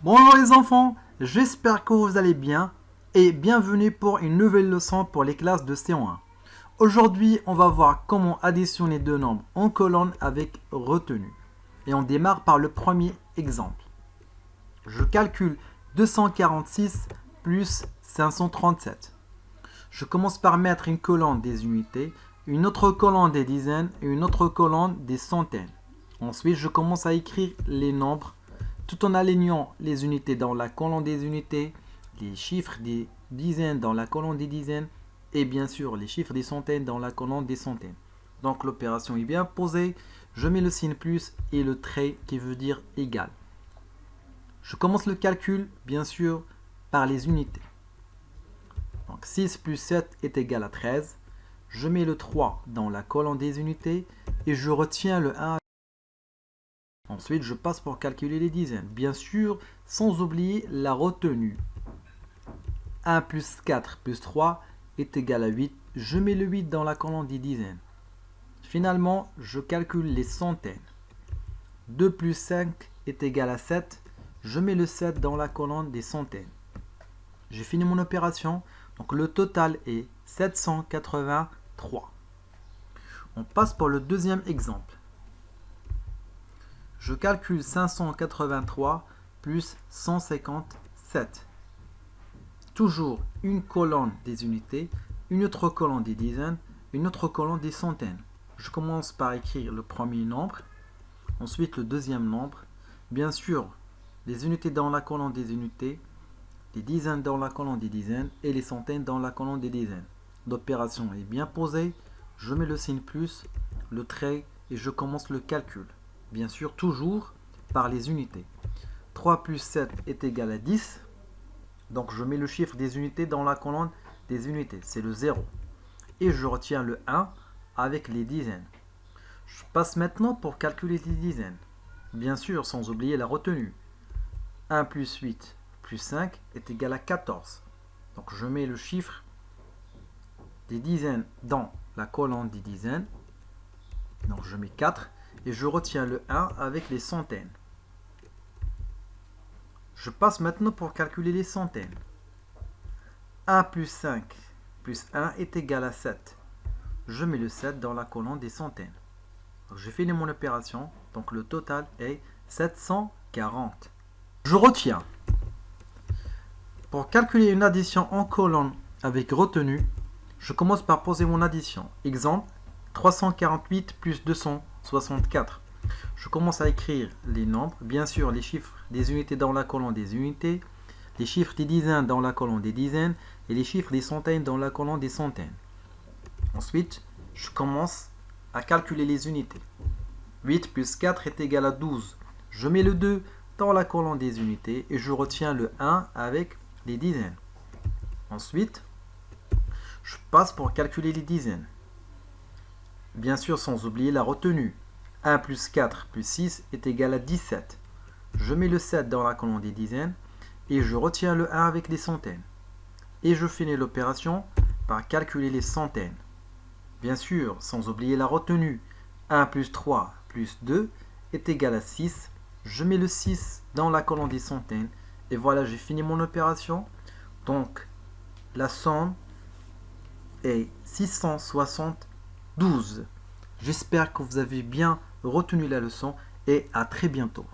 Bonjour les enfants, j'espère que vous allez bien et bienvenue pour une nouvelle leçon pour les classes de C1. Aujourd'hui, on va voir comment additionner deux nombres en colonne avec retenue. Et on démarre par le premier exemple. Je calcule 246 plus 537. Je commence par mettre une colonne des unités, une autre colonne des dizaines et une autre colonne des centaines. Ensuite, je commence à écrire les nombres tout en alignant les unités dans la colonne des unités, les chiffres des dizaines dans la colonne des dizaines et bien sûr les chiffres des centaines dans la colonne des centaines. Donc l'opération est bien posée, je mets le signe plus et le trait qui veut dire égal. Je commence le calcul bien sûr par les unités. Donc 6 plus 7 est égal à 13. Je mets le 3 dans la colonne des unités et je retiens le 1. Ensuite, je passe pour calculer les dizaines. Bien sûr, sans oublier la retenue. 1 plus 4 plus 3 est égal à 8. Je mets le 8 dans la colonne des dizaines. Finalement, je calcule les centaines. 2 plus 5 est égal à 7. Je mets le 7 dans la colonne des centaines. J'ai fini mon opération. Donc le total est 783. On passe pour le deuxième exemple. Je calcule 583 plus 157. Toujours une colonne des unités, une autre colonne des dizaines, une autre colonne des centaines. Je commence par écrire le premier nombre, ensuite le deuxième nombre. Bien sûr, les unités dans la colonne des unités, les dizaines dans la colonne des dizaines et les centaines dans la colonne des dizaines. L'opération est bien posée. Je mets le signe plus, le trait et je commence le calcul. Bien sûr, toujours par les unités. 3 plus 7 est égal à 10. Donc je mets le chiffre des unités dans la colonne des unités. C'est le 0. Et je retiens le 1 avec les dizaines. Je passe maintenant pour calculer les dizaines. Bien sûr, sans oublier la retenue. 1 plus 8 plus 5 est égal à 14. Donc je mets le chiffre des dizaines dans la colonne des dizaines. Donc je mets 4 et je retiens le 1 avec les centaines. Je passe maintenant pour calculer les centaines. 1 plus 5 plus 1 est égal à 7. Je mets le 7 dans la colonne des centaines. J'ai fini mon opération, donc le total est 740. Je retiens. Pour calculer une addition en colonne avec retenue, je commence par poser mon addition. Exemple, 348 plus 264. Je commence à écrire les nombres, bien sûr les chiffres des unités dans la colonne des unités, les chiffres des dizaines dans la colonne des dizaines et les chiffres des centaines dans la colonne des centaines. Ensuite, je commence à calculer les unités. 8 plus 4 est égal à 12. Je mets le 2 dans la colonne des unités et je retiens le 1 avec les dizaines. Ensuite, je passe pour calculer les dizaines. Bien sûr, sans oublier la retenue. 1 plus 4 plus 6 est égal à 17. Je mets le 7 dans la colonne des dizaines et je retiens le 1 avec les centaines. Et je finis l'opération par calculer les centaines. Bien sûr, sans oublier la retenue. 1 plus 3 plus 2 est égal à 6. Je mets le 6 dans la colonne des centaines. Et voilà, j'ai fini mon opération. Donc, la somme est 672. J'espère que vous avez bien retenu la leçon et à très bientôt.